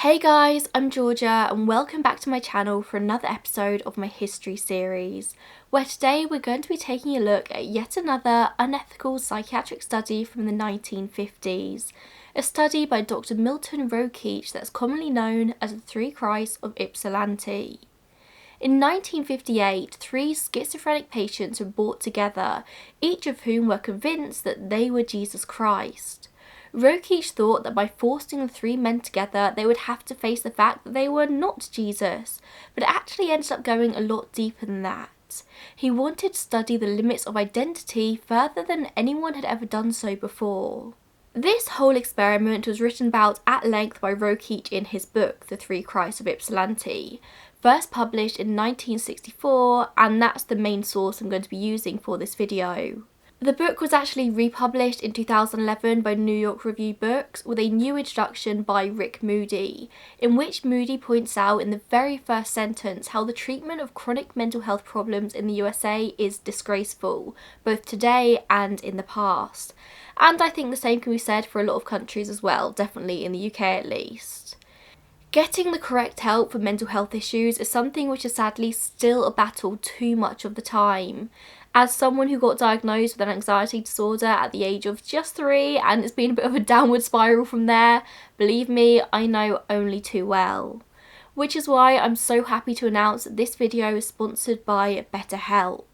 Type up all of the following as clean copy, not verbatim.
Hey guys, I'm Georgia and welcome back to my channel for another episode of my history series, where today we're going to be taking a look at yet another unethical psychiatric study from the 1950s, a study by Dr. Milton Rokeach that's commonly known as the Three Christs of Ypsilanti. In 1958, three schizophrenic patients were brought together, each of whom were convinced that they were Jesus Christ. Rokeach thought that by forcing the three men together, they would have to face the fact that they were not Jesus, but it actually ended up going a lot deeper than that. He wanted to study the limits of identity further than anyone had ever done so before. This whole experiment was written about at length by Rokeach in his book, The Three Christs of Ypsilanti, first published in 1964, and that's the main source I'm going to be using for this video. The book was actually republished in 2011 by New York Review Books with a new introduction by Rick Moody, in which Moody points out in the very first sentence how the treatment of chronic mental health problems in the USA is disgraceful, both today and in the past. And I think the same can be said for a lot of countries as well, definitely in the UK at least. Getting the correct help for mental health issues is something which is sadly still a battle too much of the time. As someone who got diagnosed with an anxiety disorder at the age of just 3 and it's been a bit of a downward spiral from there, believe me, I know only too well. Which is why I'm so happy to announce that this video is sponsored by BetterHelp.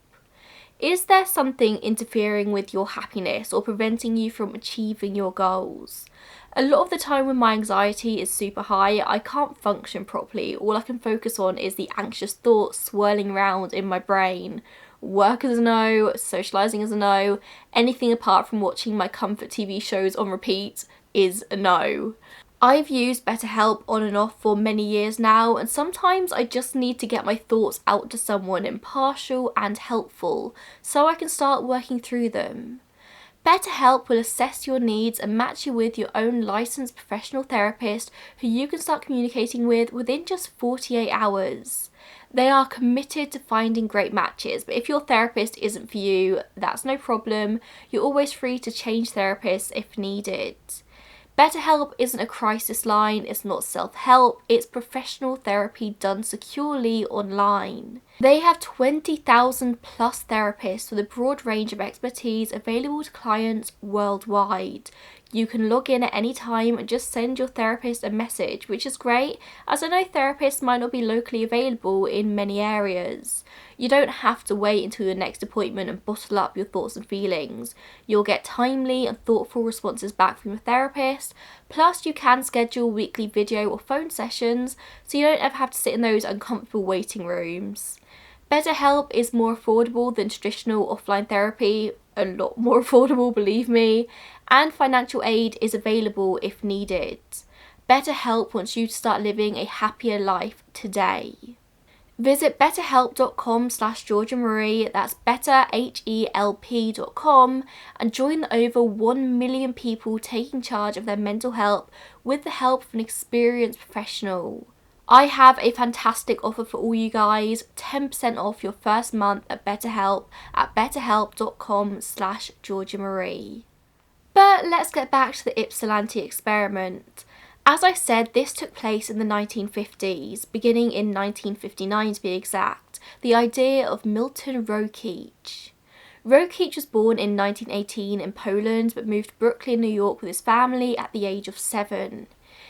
Is there something interfering with your happiness or preventing you from achieving your goals? A lot of the time when my anxiety is super high, I can't function properly. All I can focus on is the anxious thoughts swirling around in my brain. Work is a no, socialising is a no, anything apart from watching my comfort TV shows on repeat is a no. I've used BetterHelp on and off for many years now, and sometimes I just need to get my thoughts out to someone impartial and helpful so I can start working through them. BetterHelp will assess your needs and match you with your own licensed professional therapist who you can start communicating with within just 48 hours. They are committed to finding great matches, but if your therapist isn't for you, that's no problem. You're always free to change therapists if needed. BetterHelp isn't a crisis line, it's not self-help, it's professional therapy done securely online. They have 20,000 plus therapists with a broad range of expertise available to clients worldwide. You can log in at any time and just send your therapist a message, which is great, as I know therapists might not be locally available in many areas. You don't have to wait until your next appointment and bottle up your thoughts and feelings. You'll get timely and thoughtful responses back from your therapist, plus you can schedule weekly video or phone sessions, so you don't ever have to sit in those uncomfortable waiting rooms. BetterHelp is more affordable than traditional offline therapy, a lot more affordable, believe me, and financial aid is available if needed. BetterHelp wants you to start living a happier life today. Visit betterhelp.com/GeorgiaMarie, that's betterhelp.com, and join the over 1 million people taking charge of their mental health with the help of an experienced professional. I have a fantastic offer for all you guys, 10% off your first month at BetterHelp at betterhelp.com/GeorgiaMarie. But let's get back to the Ypsilanti experiment. As I said, this took place in the 1950s, beginning in 1959 to be exact, the idea of Milton Rokeach. Rokeach was born in 1918 in Poland but moved to Brooklyn, New York with his family at the age of 7.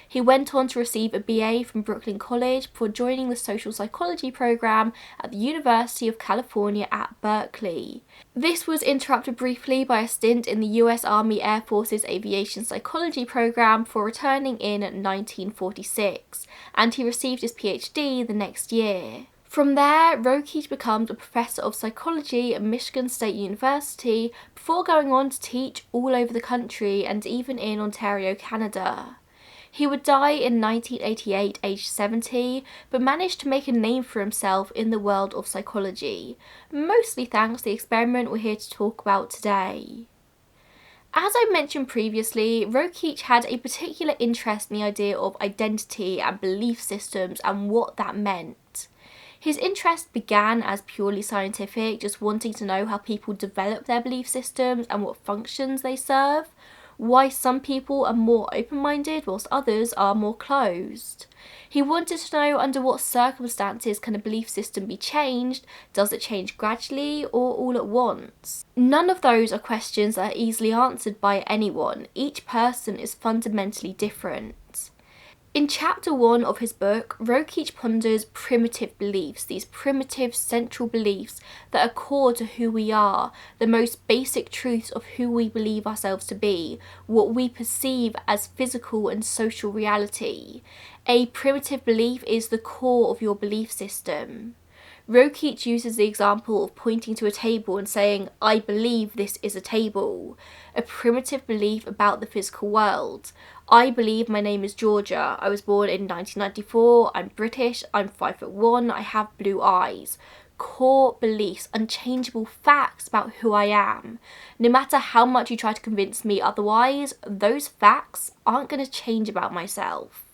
He went on to receive a BA from Brooklyn College before joining the social psychology program at the University of California at Berkeley. This was interrupted briefly by a stint in the US Army Air Force's aviation psychology program before returning in 1946, and he received his PhD the next year. From there, Rokeach becomes a professor of psychology at Michigan State University before going on to teach all over the country and even in Ontario, Canada. He would die in 1988, aged 70, but managed to make a name for himself in the world of psychology, mostly thanks to the experiment we're here to talk about today. As I mentioned previously, Rokeach had a particular interest in the idea of identity and belief systems and what that meant. His interest began as purely scientific, just wanting to know how people develop their belief systems and what functions they serve. why some people are more open-minded whilst others are more closed. He wanted to know under what circumstances can a belief system be changed, does it change gradually or all at once? None of those are questions that are easily answered by anyone. Each person is fundamentally different. In chapter 1 of his book, Rokeach ponders primitive beliefs, these primitive central beliefs that are core to who we are, the most basic truths of who we believe ourselves to be, what we perceive as physical and social reality. A primitive belief is the core of your belief system. Rokeach uses the example of pointing to a table and saying, "I believe this is a table," a primitive belief about the physical world. I believe my name is Georgia. I was born in 1994. I'm British. I'm 5'1". I have blue eyes. Core beliefs, unchangeable facts about who I am. No matter how much you try to convince me otherwise, those facts aren't going to change about myself.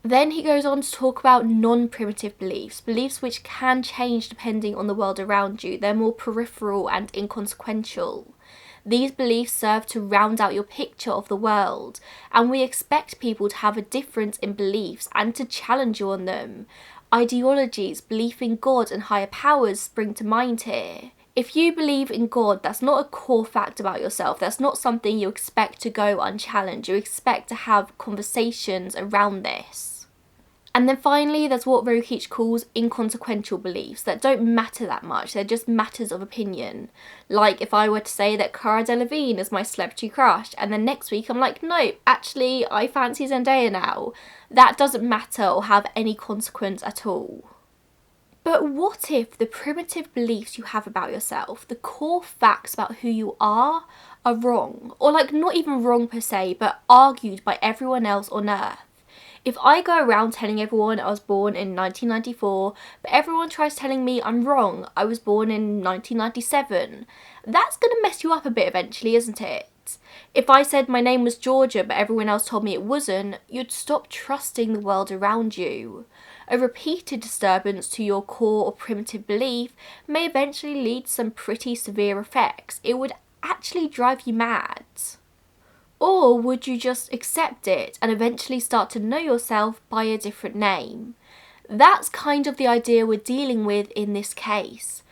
Then he goes on to talk about non-primitive beliefs, beliefs which can change depending on the world around you. They're more peripheral and inconsequential. These beliefs serve to round out your picture of the world, and we expect people to have a difference in beliefs and to challenge you on them. Ideologies, belief in God and higher powers spring to mind here. If you believe in God, that's not a core fact about yourself. That's not something you expect to go unchallenged. You expect to have conversations around this. And then finally, there's what Rokeach calls inconsequential beliefs that don't matter that much. They're just matters of opinion. Like if I were to say that Cara Delevingne is my celebrity crush, and then next week I'm like, no, actually I fancy Zendaya now. That doesn't matter or have any consequence at all. But what if the primitive beliefs you have about yourself, the core facts about who you are wrong? Or like not even wrong per se, but argued by everyone else on earth? If I go around telling everyone I was born in 1994, but everyone tries telling me I'm wrong, I was born in 1997, that's going to mess you up a bit eventually, isn't it? If I said my name was Georgia but everyone else told me it wasn't, you'd stop trusting the world around you. A repeated disturbance to your core or primitive belief may eventually lead to some pretty severe effects. It would actually drive you mad. Or would you just accept it and eventually start to know yourself by a different name? That's kind of the idea we're dealing with in this case.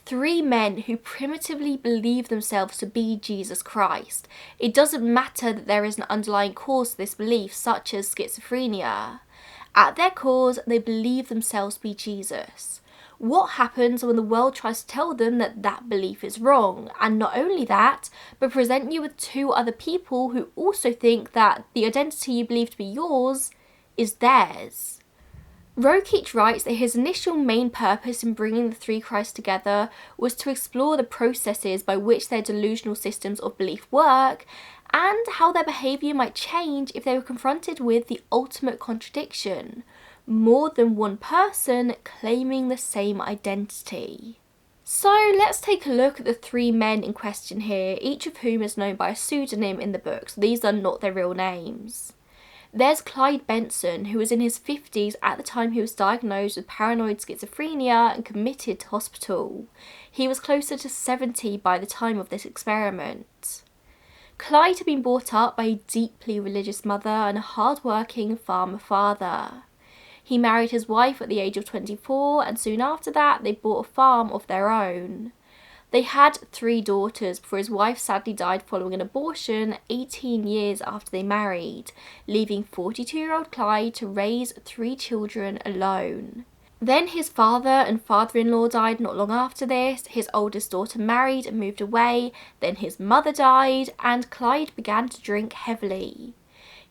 3 men who primitively believe themselves to be Jesus Christ. It doesn't matter that there is an underlying cause to this belief, such as schizophrenia. At their cause, they believe themselves to be Jesus. What happens when the world tries to tell them that that belief is wrong? And not only that, but present you with 2 other people who also think that the identity you believe to be yours is theirs. Rokeach writes that his initial main purpose in bringing the 3 Christs together was to explore the processes by which their delusional systems of belief work and how their behaviour might change if they were confronted with the ultimate contradiction. More than one person claiming the same identity. So let's take a look at the 3 men in question here, each of whom is known by a pseudonym in the book, so these are not their real names. There's Clyde Benson, who was in his 50s at the time he was diagnosed with paranoid schizophrenia and committed to hospital. He was closer to 70 by the time of this experiment. Clyde had been brought up by a deeply religious mother and a hard-working farmer father. He married his wife at the age of 24, and soon after that they bought a farm of their own. They had 3 daughters before his wife sadly died following an abortion 18 years after they married, leaving 42-year-old Clyde to raise 3 children alone. Then his father and father-in-law died not long after this, his oldest daughter married and moved away, then his mother died, and Clyde began to drink heavily.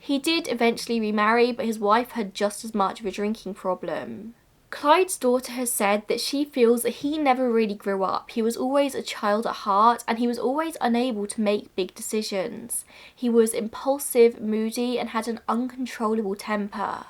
He did eventually remarry, but his wife had just as much of a drinking problem. Clyde's daughter has said that she feels that he never really grew up. He was always a child at heart, and he was always unable to make big decisions. He was impulsive, moody, and had an uncontrollable temper.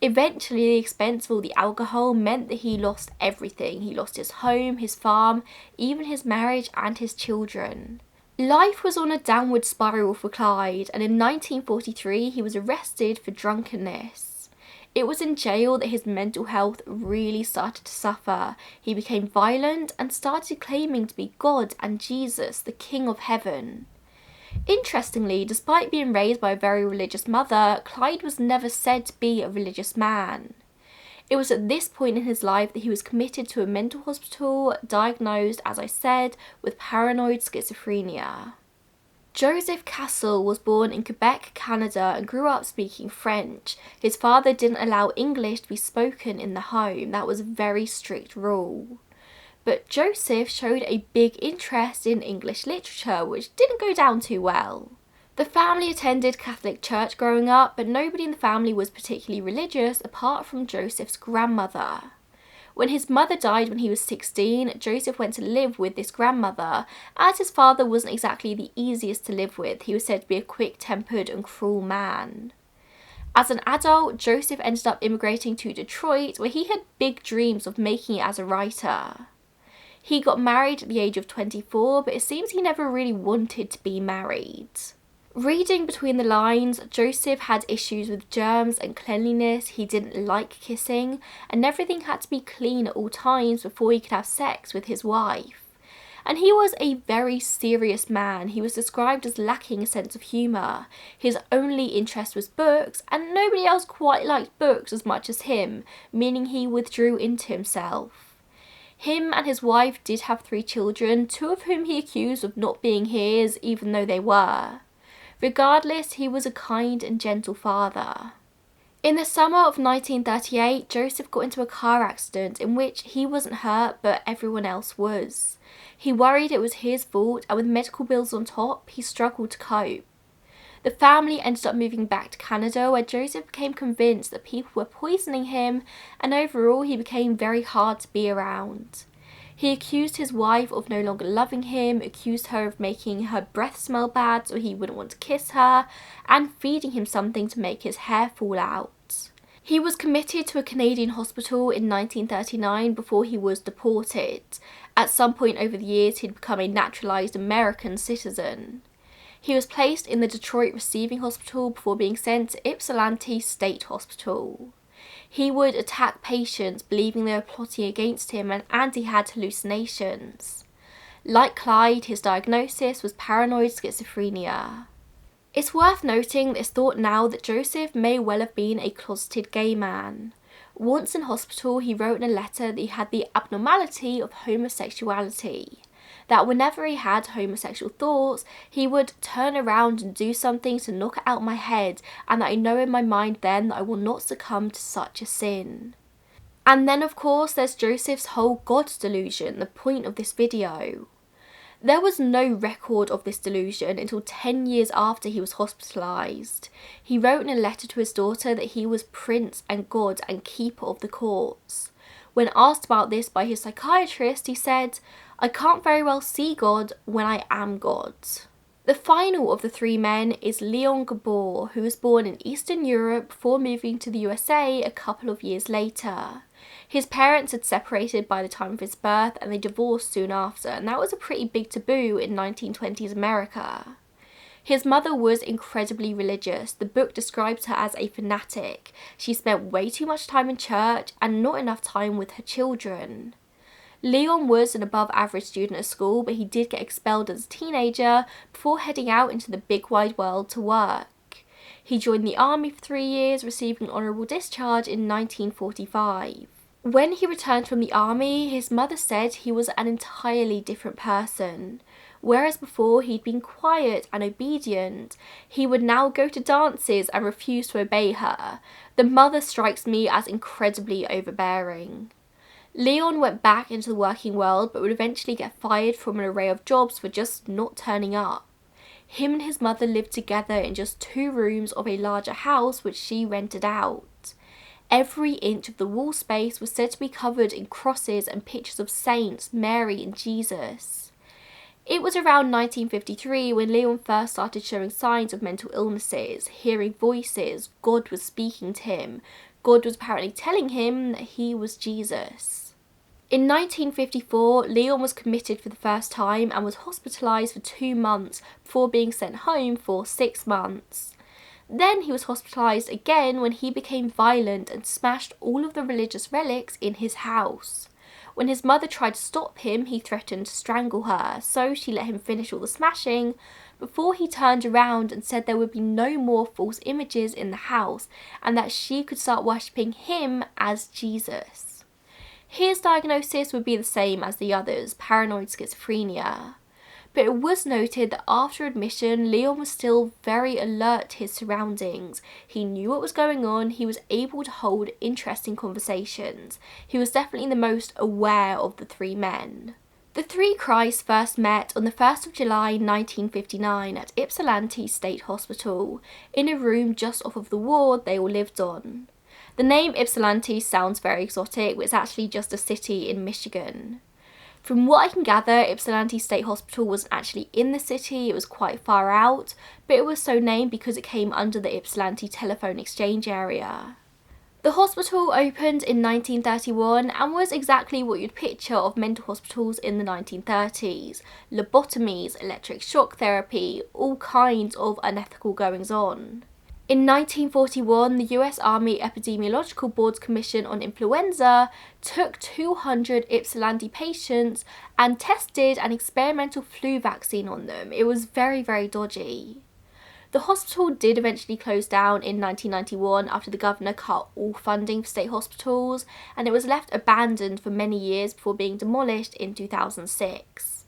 Eventually, the expense of all the alcohol meant that he lost everything. He lost his home, his farm, even his marriage and his children. Life was on a downward spiral for Clyde, and in 1943 he was arrested for drunkenness. It was in jail that his mental health really started to suffer. He became violent and started claiming to be God and Jesus, the King of Heaven. Interestingly, despite being raised by a very religious mother, Clyde was never said to be a religious man. It was at this point in his life that he was committed to a mental hospital, diagnosed, as I said, with paranoid schizophrenia. Joseph Cassel was born in Quebec, Canada, and grew up speaking French. His father didn't allow English to be spoken in the home. That was a very strict rule. But Joseph showed a big interest in English literature, which didn't go down too well. The family attended Catholic church growing up, but nobody in the family was particularly religious apart from Joseph's grandmother. When his mother died when he was 16, Joseph went to live with this grandmother, as his father wasn't exactly the easiest to live with. He was said to be a quick-tempered and cruel man. As an adult, Joseph ended up immigrating to Detroit, where he had big dreams of making it as a writer. He got married at the age of 24, but it seems he never really wanted to be married. Reading between the lines, Joseph had issues with germs and cleanliness. He didn't like kissing, and everything had to be clean at all times before he could have sex with his wife. And he was a very serious man. He was described as lacking a sense of humour. His only interest was books, and nobody else quite liked books as much as him, meaning he withdrew into himself. Him and his wife did have 3 children, 2 of whom he accused of not being his, even though they were. Regardless, he was a kind and gentle father. In the summer of 1938, Joseph got into a car accident in which he wasn't hurt, but everyone else was. He worried it was his fault, and with medical bills on top, he struggled to cope. The family ended up moving back to Canada, where Joseph became convinced that people were poisoning him, and overall he became very hard to be around. He accused his wife of no longer loving him, accused her of making her breath smell bad so he wouldn't want to kiss her, and feeding him something to make his hair fall out. He was committed to a Canadian hospital in 1939 before he was deported. At some point over the years, he'd become a naturalized American citizen. He was placed in the Detroit Receiving Hospital before being sent to Ypsilanti State Hospital. He would attack patients believing they were plotting against him, and he had hallucinations. Like Clyde, his diagnosis was paranoid schizophrenia. It's worth noting that it's thought now that Joseph may well have been a closeted gay man. Once in hospital, he wrote in a letter that he had the abnormality of homosexuality. That whenever he had homosexual thoughts, he would turn around and do something to knock it out my head, and that I know in my mind then that I will not succumb to such a sin. And then of course there's Joseph's whole God delusion, the point of this video. There was no record of this delusion until 10 years after he was hospitalised. He wrote in a letter to his daughter that he was Prince and God and Keeper of the Courts. When asked about this by his psychiatrist, he said, "I can't very well see God when I am God." The final of the 3 men is Leon Gabor, who was born in Eastern Europe before moving to the USA a couple of years later. His parents had separated by the time of his birth, and they divorced soon after, and that was a pretty big taboo in 1920s America. His mother was incredibly religious. The book describes her as a fanatic. She spent way too much time in church and not enough time with her children. Leon was an above average student at school, but he did get expelled as a teenager before heading out into the big wide world to work. He joined the army for 3 years, receiving honourable discharge in 1945. When he returned from the army, his mother said he was an entirely different person. Whereas before he'd been quiet and obedient, he would now go to dances and refuse to obey her. The mother strikes me as incredibly overbearing. Leon went back into the working world, but would eventually get fired from an array of jobs for just not turning up. Him and his mother lived together in just 2 rooms of a larger house which she rented out. Every inch of the wall space was said to be covered in crosses and pictures of saints, Mary and Jesus. It was around 1953 when Leon first started showing signs of mental illnesses, hearing voices. God was speaking to him. God was apparently telling him that he was Jesus. In 1954, Leon was committed for the first time and was hospitalised for 2 months before being sent home for 6 months. Then he was hospitalised again when he became violent and smashed all of the religious relics in his house. When his mother tried to stop him, he threatened to strangle her, so she let him finish all the smashing, before he turned around and said there would be no more false images in the house and that she could start worshipping him as Jesus. His diagnosis would be the same as the others, paranoid schizophrenia. But it was noted that after admission, Leon was still very alert to his surroundings. He knew what was going on, he was able to hold interesting conversations. He was definitely the most aware of the three men. The three Christs first met on the 1st of July 1959 at Ypsilanti State Hospital, in a room just off of the ward they all lived on. The name Ypsilanti sounds very exotic, but it's actually just a city in Michigan. From what I can gather, Ypsilanti State Hospital wasn't actually in the city, it was quite far out, but it was so named because it came under the Ypsilanti telephone exchange area. The hospital opened in 1931 and was exactly what you'd picture of mental hospitals in the 1930s. Lobotomies, electric shock therapy, all kinds of unethical goings-on. In 1941, the US Army Epidemiological Board's Commission on Influenza took 200 Ypsilanti patients and tested an experimental flu vaccine on them. It was very, very dodgy. The hospital did eventually close down in 1991 after the governor cut all funding for state hospitals, and it was left abandoned for many years before being demolished in 2006.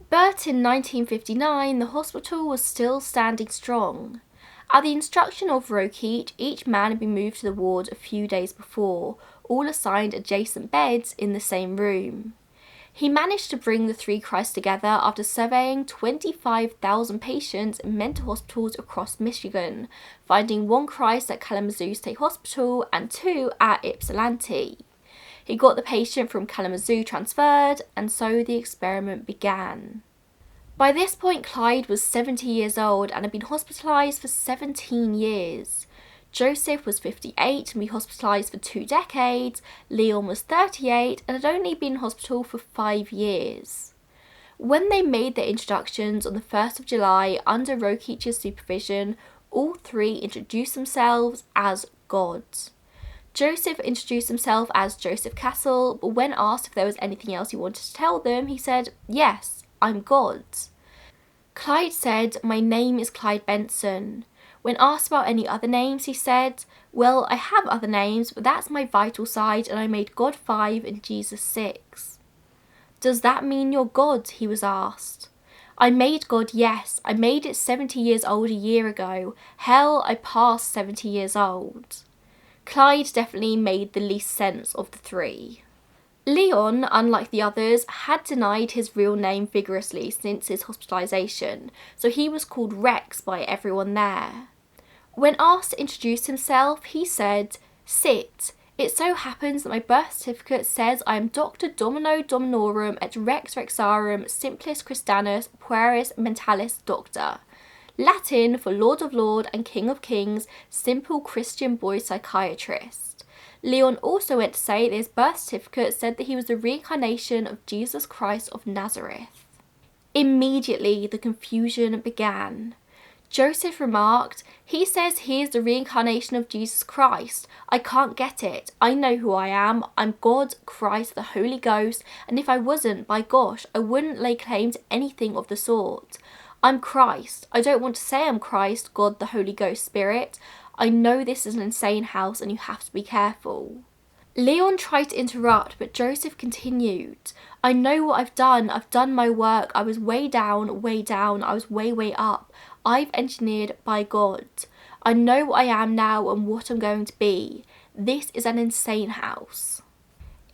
But in 1959, the hospital was still standing strong. At the instruction of Rokeach, each man had been moved to the ward a few days before, all assigned adjacent beds in the same room. He managed to bring the three Christs together after surveying 25,000 patients in mental hospitals across Michigan, finding one Christ at Kalamazoo State Hospital and two at Ypsilanti. He got the patient from Kalamazoo transferred, and so the experiment began. By this point, Clyde was 70 years old and had been hospitalised for 17 years. Joseph was 58 and been hospitalised for 2 decades, Leon was 38 and had only been in hospital for 5 years. When they made their introductions on the 1st of July under Rokeach's supervision, all three introduced themselves as gods. Joseph introduced himself as Joseph Castle, but when asked if there was anything else he wanted to tell them, he said, "Yes, I'm God." Clyde said, "My name is Clyde Benson." When asked about any other names, he said, "Well, I have other names, but that's my vital side and I made God 5 and Jesus 6. "Does that mean you're God?" he was asked. "I made God, yes. I made it 70 years old a year ago. Hell, I passed 70 years old." Clyde definitely made the least sense of the three. Leon, unlike the others, had denied his real name vigorously since his hospitalisation, so he was called Rex by everyone there. When asked to introduce himself, he said, "Sit. It so happens that my birth certificate says I am Dr. Domino Dominorum et Rex Rexarum Simplis Christianus Pueris Mentalis Doctor. Latin for Lord of Lord and King of Kings, simple Christian boy psychiatrist." Leon also went to say that his birth certificate said that he was the reincarnation of Jesus Christ of Nazareth. Immediately, the confusion began. Joseph remarked, "He says he is the reincarnation of Jesus Christ. I can't get it. I know who I am. I'm God, Christ, the Holy Ghost, and if I wasn't, by gosh, I wouldn't lay claim to anything of the sort. I'm Christ. I don't want to say I'm Christ, God, the Holy Ghost, Spirit. I know this is an insane house and you have to be careful." Leon tried to interrupt, but Joseph continued. "I know what I've done. I've done my work. I was way down. I was way up. I've engineered by God. I know what I am now and what I'm going to be. This is an insane house."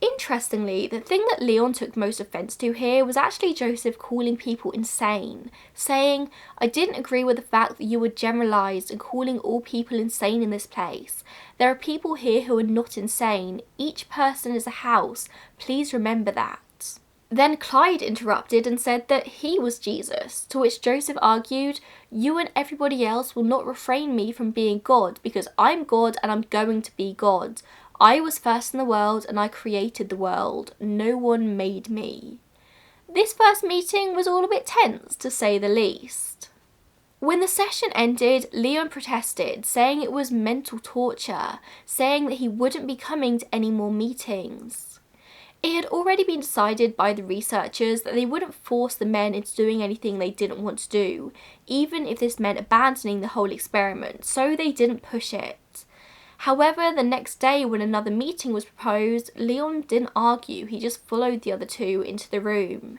Interestingly, the thing that Leon took most offence to here was actually Joseph calling people insane, saying, "I didn't agree with the fact that you were generalised and calling all people insane in this place. There are people here who are not insane. Each person is a house. Please remember that." Then Clyde interrupted and said that he was Jesus, to which Joseph argued, "You and everybody else will not refrain me from being God, because I'm God and I'm going to be God. I was first in the world and I created the world. No one made me." This first meeting was all a bit tense, to say the least. When the session ended, Leon protested, saying it was mental torture, saying that he wouldn't be coming to any more meetings. It had already been decided by the researchers that they wouldn't force the men into doing anything they didn't want to do, even if this meant abandoning the whole experiment, so they didn't push it. However, the next day when another meeting was proposed, Leon didn't argue, he just followed the other two into the room.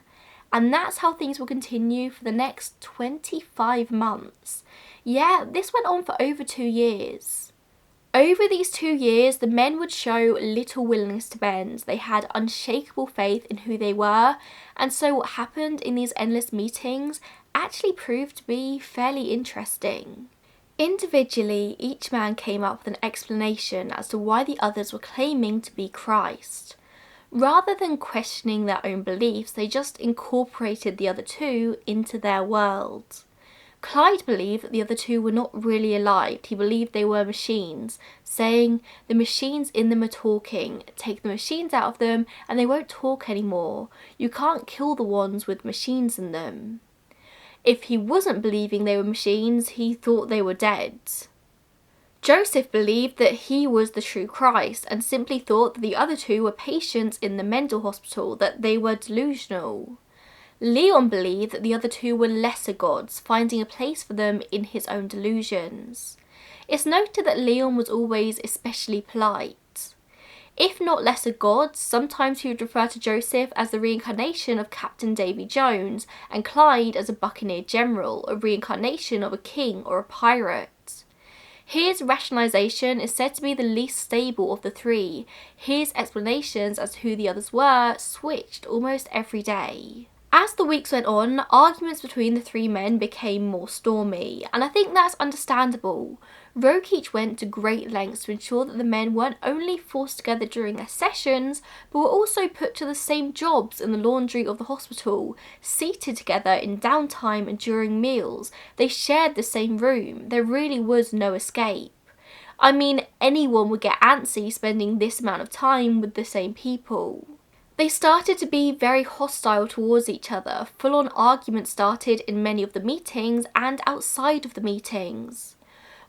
And that's how things will continue for the next 25 months. Yeah, this went on for over 2 years. Over these 2 years, the men would show little willingness to bend. They had unshakable faith in who they were, and so what happened in these endless meetings actually proved to be fairly interesting. Individually, each man came up with an explanation as to why the others were claiming to be Christ. Rather than questioning their own beliefs, they just incorporated the other two into their world. Clyde believed that the other two were not really alive. He believed they were machines, saying the machines in them are talking. Take the machines out of them and they won't talk anymore. You can't kill the ones with machines in them. If he wasn't believing they were machines, he thought they were dead. Joseph believed that he was the true Christ and simply thought that the other two were patients in the mental hospital, that they were delusional. Leon believed that the other two were lesser gods, finding a place for them in his own delusions. It's noted that Leon was always especially polite. If not lesser gods, sometimes he would refer to Joseph as the reincarnation of Captain Davy Jones and Clyde as a buccaneer general, a reincarnation of a king or a pirate. His rationalization is said to be the least stable of the three. His explanations as to who the others were switched almost every day. As the weeks went on, arguments between the three men became more stormy, and I think that's understandable. Rokeach went to great lengths to ensure that the men weren't only forced together during their sessions, but were also put to the same jobs in the laundry of the hospital, seated together in downtime and during meals. They shared the same room. There really was no escape. I mean, anyone would get antsy spending this amount of time with the same people. They started to be very hostile towards each other. Full-on arguments started in many of the meetings and outside of the meetings.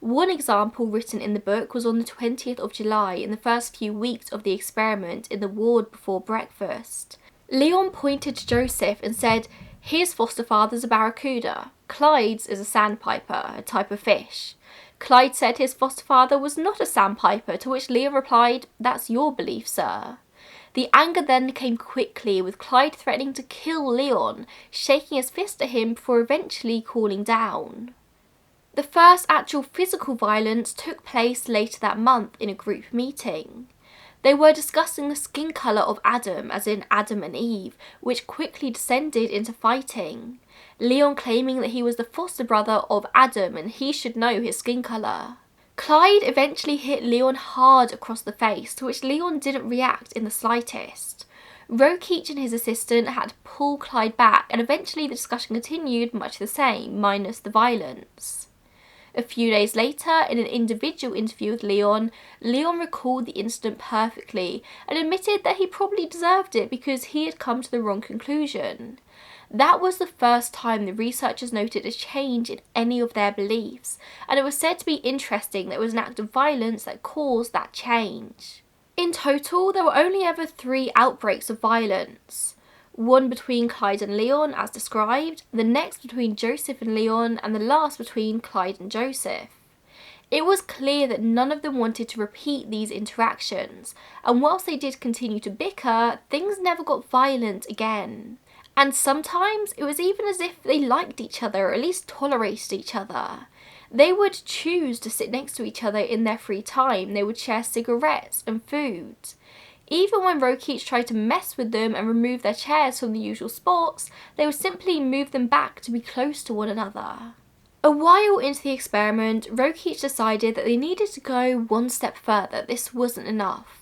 One example written in the book was on the 20th of July, in the first few weeks of the experiment, in the ward before breakfast. Leon pointed to Joseph and said, "His foster father's a barracuda. Clyde's is a sandpiper, a type of fish." Clyde said his foster father was not a sandpiper, to which Leon replied, "That's your belief, sir." The anger then came quickly, with Clyde threatening to kill Leon, shaking his fist at him before eventually cooling down. The first actual physical violence took place later that month in a group meeting. They were discussing the skin colour of Adam, as in Adam and Eve, which quickly descended into fighting. Leon claiming that he was the foster brother of Adam and he should know his skin colour. Clyde eventually hit Leon hard across the face, to which Leon didn't react in the slightest. Rokeach and his assistant had to pull Clyde back, and eventually the discussion continued much the same, minus the violence. A few days later, in an individual interview with Leon, Leon recalled the incident perfectly and admitted that he probably deserved it because he had come to the wrong conclusion. That was the first time the researchers noted a change in any of their beliefs, and it was said to be interesting that it was an act of violence that caused that change. In total, there were only ever 3 outbreaks of violence. One between Clyde and Leon, as described, the next between Joseph and Leon, and the last between Clyde and Joseph. It was clear that none of them wanted to repeat these interactions, and whilst they did continue to bicker, things never got violent again. And sometimes it was even as if they liked each other, or at least tolerated each other. They would choose to sit next to each other in their free time. They would share cigarettes and food. Even when Rokeach tried to mess with them and remove their chairs from the usual spots, they would simply move them back to be close to one another. A while into the experiment, Rokeach decided that they needed to go one step further. This wasn't enough.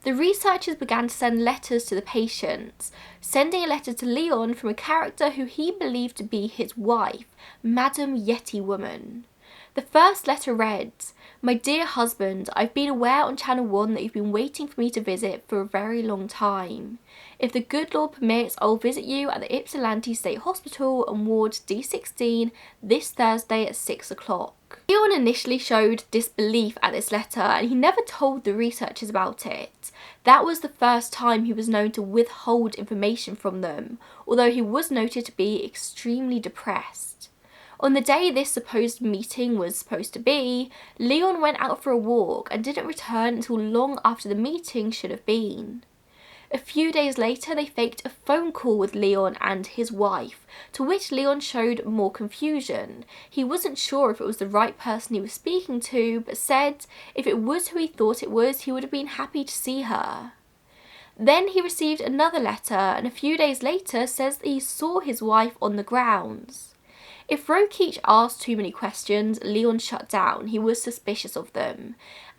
The researchers began to send letters to the patients, sending a letter to Leon from a character who he believed to be his wife, Madam Yeti Woman. The first letter read, "My dear husband, I've been aware on Channel 1 that you've been waiting for me to visit for a very long time. If the good Lord permits, I'll visit you at the Ypsilanti State Hospital on Ward D16 this Thursday at 6 o'clock. Leon initially showed disbelief at this letter and he never told the researchers about it. That was the first time he was known to withhold information from them, although he was noted to be extremely depressed. On the day this supposed meeting was supposed to be, Leon went out for a walk and didn't return until long after the meeting should have been. A few days later, they faked a phone call with Leon and his wife, to which Leon showed more confusion. He wasn't sure if it was the right person he was speaking to, but said if it was who he thought it was, he would have been happy to see her. Then he received another letter, and a few days later says that he saw his wife on the grounds. If Rokeach asked too many questions, Leon shut down. He was suspicious of them.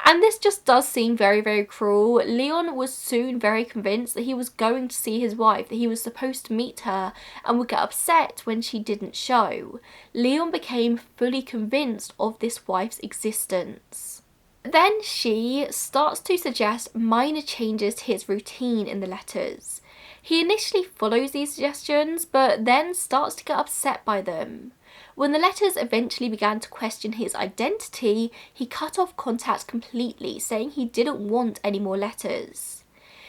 And this just does seem very, very cruel. Leon was soon very convinced that he was going to see his wife, that he was supposed to meet her, and would get upset when she didn't show. Leon became fully convinced of this wife's existence. Then she starts to suggest minor changes to his routine in the letters. He initially follows these suggestions, but then starts to get upset by them. When the letters eventually began to question his identity, he cut off contact completely, saying he didn't want any more letters.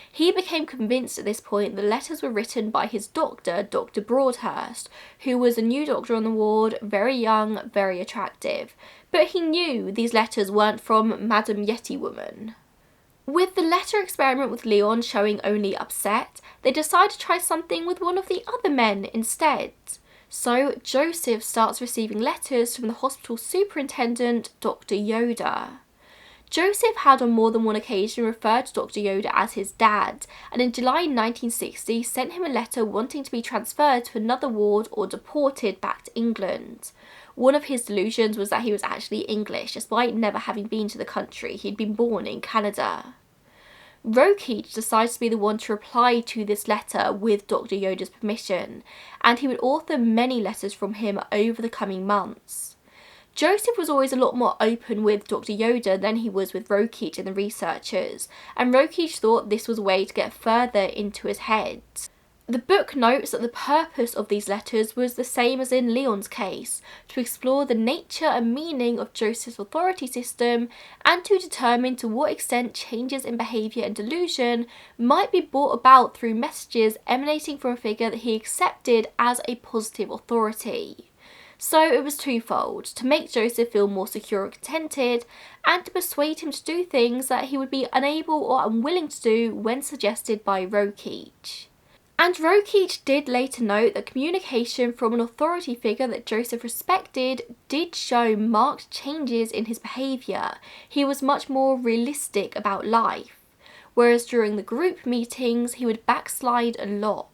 He became convinced at this point the letters were written by his doctor, Dr. Broadhurst, who was a new doctor on the ward, very young, very attractive. But he knew these letters weren't from Madame Yeti Woman. With the letter experiment with Leon showing only upset, they decide to try something with one of the other men instead. So Joseph starts receiving letters from the hospital superintendent, Dr. Yoder. Joseph had on more than one occasion referred to Dr. Yoder as his dad, and in July 1960 sent him a letter wanting to be transferred to another ward or deported back to England. One of his delusions was that he was actually English, despite never having been to the country. He'd been born in Canada. Rokeach decides to be the one to reply to this letter with Dr. Yoder's permission, and he would author many letters from him over the coming months. Joseph was always a lot more open with Dr. Yoder than he was with Rokeach and the researchers, and Rokeach thought this was a way to get further into his head. The book notes that the purpose of these letters was the same as in Leon's case, to explore the nature and meaning of Joseph's authority system and to determine to what extent changes in behaviour and delusion might be brought about through messages emanating from a figure that he accepted as a positive authority. So it was twofold, to make Joseph feel more secure and contented, and to persuade him to do things that he would be unable or unwilling to do when suggested by Rokeach. And Rokeach did later note that communication from an authority figure that Joseph respected did show marked changes in his behaviour. He was much more realistic about life, whereas during the group meetings he would backslide a lot.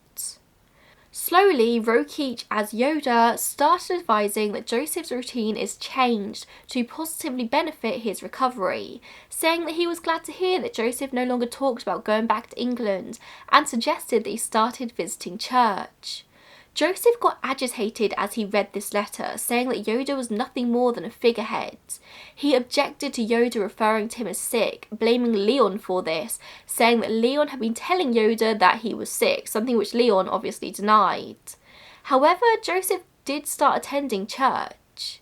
Slowly, Rokeach as Yoder started advising that Joseph's routine is changed to positively benefit his recovery, saying that he was glad to hear that Joseph no longer talked about going back to England and suggested that he started visiting church. Joseph got agitated as he read this letter, saying that Yoder was nothing more than a figurehead. He objected to Yoder referring to him as sick, blaming Leon for this, saying that Leon had been telling Yoder that he was sick, something which Leon obviously denied. However, Joseph did start attending church.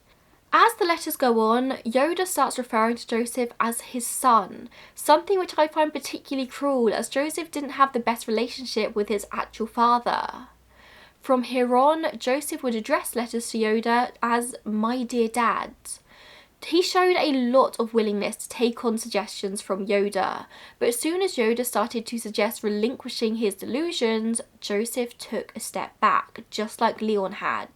As the letters go on, Yoder starts referring to Joseph as his son, something which I find particularly cruel as Joseph didn't have the best relationship with his actual father. From here on, Joseph would address letters to Yoder as "my dear dad." He showed a lot of willingness to take on suggestions from Yoder, but as soon as Yoder started to suggest relinquishing his delusions, Joseph took a step back, just like Leon had.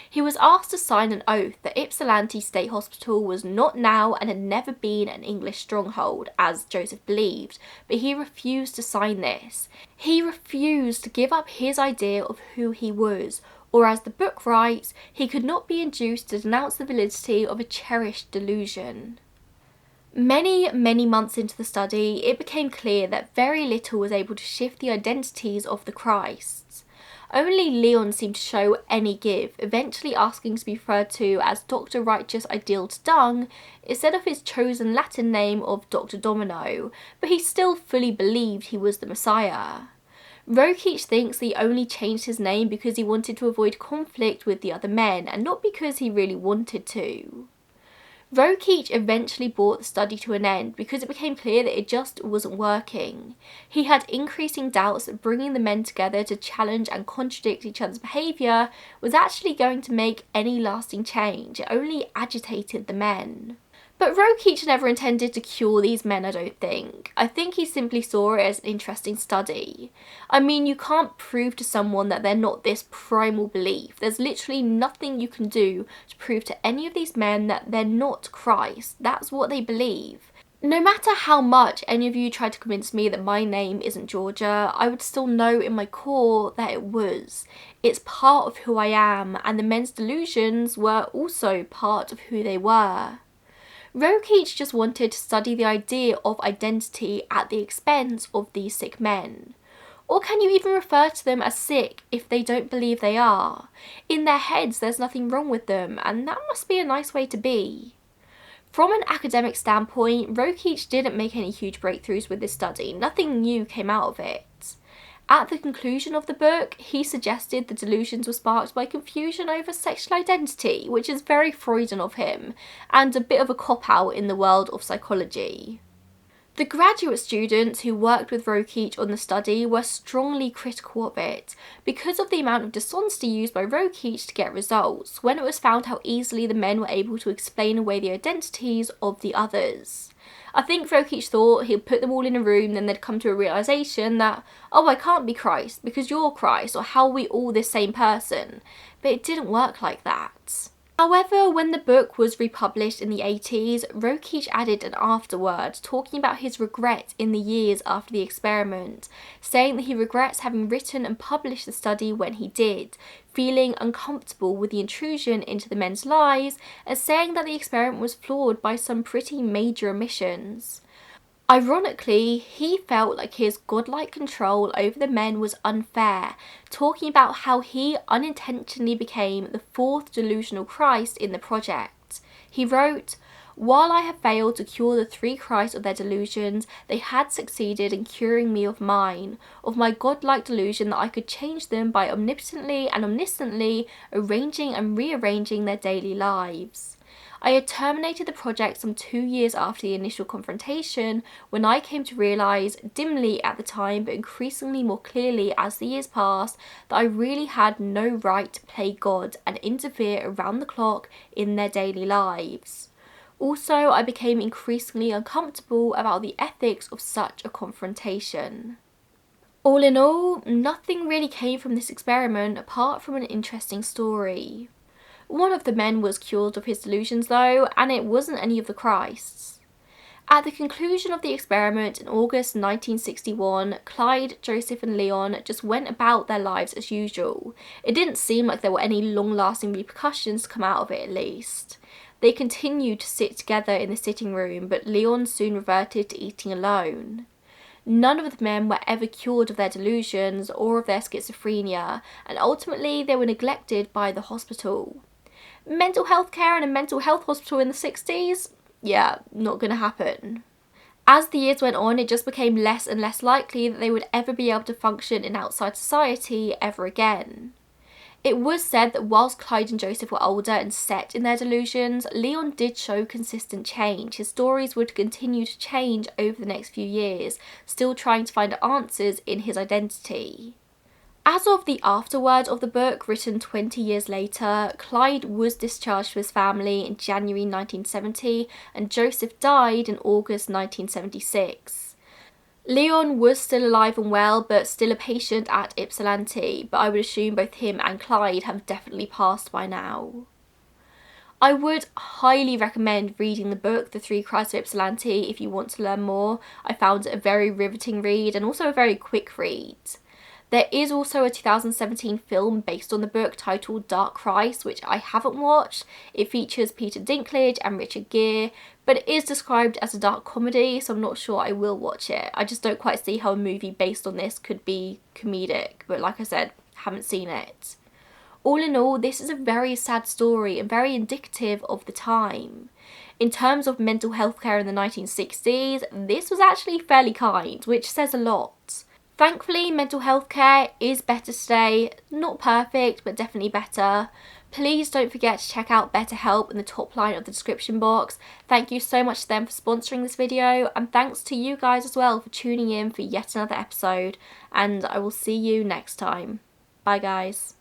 He was asked to sign an oath that Ypsilanti State Hospital was not now and had never been an English stronghold, as Joseph believed, but he refused to sign this. He refused to give up his idea of who he was, or as the book writes, he could not be induced to denounce the validity of a cherished delusion. Many months into the study, it became clear that very little was able to shift the identities of the Christs. Only Leon seemed to show any give, eventually asking to be referred to as Dr. Righteous Ideal to Dung instead of his chosen Latin name of Dr. Domino, but he still fully believed he was the Messiah. Rokeach thinks he only changed his name because he wanted to avoid conflict with the other men and not because he really wanted to. Rokeach eventually brought the study to an end because it became clear that it just wasn't working. He had increasing doubts that bringing the men together to challenge and contradict each other's behaviour was actually going to make any lasting change. It only agitated the men. But Rokeach never intended to cure these men, I don't think. I think he simply saw it as an interesting study. I mean, you can't prove to someone that they're not this primal belief. There's literally nothing you can do to prove to any of these men that they're not Christ. That's what they believe. No matter how much any of you tried to convince me that my name isn't Georgia, I would still know in my core that it was. It's part of who I am, and the men's delusions were also part of who they were. Rokeach just wanted to study the idea of identity at the expense of these sick men. Or can you even refer to them as sick if they don't believe they are? In their heads there's nothing wrong with them, and that must be a nice way to be. From an academic standpoint, Rokeach didn't make any huge breakthroughs with this study. Nothing new came out of it. At the conclusion of the book, he suggested the delusions were sparked by confusion over sexual identity, which is very Freudian of him, and a bit of a cop-out in the world of psychology. The graduate students who worked with Rokeach on the study were strongly critical of it, because of the amount of dishonesty used by Rokeach to get results, when it was found how easily the men were able to explain away the identities of the others. I think Rokeach thought he'd put them all in a room, then they'd come to a realisation that, oh, I can't be Christ because you're Christ, or how are we all this same person? But it didn't work like that. However, when the book was republished in the 80s, Rokeach added an afterword talking about his regret in the years after the experiment, saying that he regrets having written and published the study when he did, feeling uncomfortable with the intrusion into the men's lives, and saying that the experiment was flawed by some pretty major omissions. Ironically, he felt like his godlike control over the men was unfair, talking about how he unintentionally became the fourth delusional Christ in the project. He wrote, "While I have failed to cure the three Christs of their delusions, they had succeeded in curing me of mine, of my godlike delusion that I could change them by omnipotently and omnisciently arranging and rearranging their daily lives. I had terminated the project some 2 years after the initial confrontation, when I came to realise, dimly at the time but increasingly more clearly as the years passed, that I really had no right to play God and interfere around the clock in their daily lives. Also, I became increasingly uncomfortable about the ethics of such a confrontation." All in all, nothing really came from this experiment apart from an interesting story. One of the men was cured of his delusions though, and it wasn't any of the Christs. At the conclusion of the experiment in August 1961, Clyde, Joseph and Leon just went about their lives as usual. It didn't seem like there were any long-lasting repercussions to come out of it, at least. They continued to sit together in the sitting room, but Leon soon reverted to eating alone. None of the men were ever cured of their delusions or of their schizophrenia, and ultimately they were neglected by the hospital. Mental health care in a mental health hospital in the 60s? Yeah, not gonna happen. As the years went on, it just became less and less likely that they would ever be able to function in outside society ever again. It was said that whilst Clyde and Joseph were older and set in their delusions, Leon did show consistent change. His stories would continue to change over the next few years, still trying to find answers in his identity. As of the afterword of the book, written 20 years later, Clyde was discharged to his family in January 1970 and Joseph died in August 1976. Leon was still alive and well, but still a patient at Ypsilanti, but I would assume both him and Clyde have definitely passed by now. I would highly recommend reading the book, The Three Christs of Ypsilanti, if you want to learn more. I found it a very riveting read and also a very quick read. There is also a 2017 film based on the book titled Dark Christ, which I haven't watched. It features Peter Dinklage and Richard Gere, but it is described as a dark comedy, so I'm not sure I will watch it. I just don't quite see how a movie based on this could be comedic, but like I said, haven't seen it. All in all, this is a very sad story and very indicative of the time. In terms of mental health care in the 1960s, this was actually fairly kind, which says a lot. Thankfully, mental health care is better today. Not perfect, but definitely better. Please don't forget to check out BetterHelp in the top line of the description box. Thank you so much to them for sponsoring this video, and thanks to you guys as well for tuning in for yet another episode, and I will see you next time. Bye guys.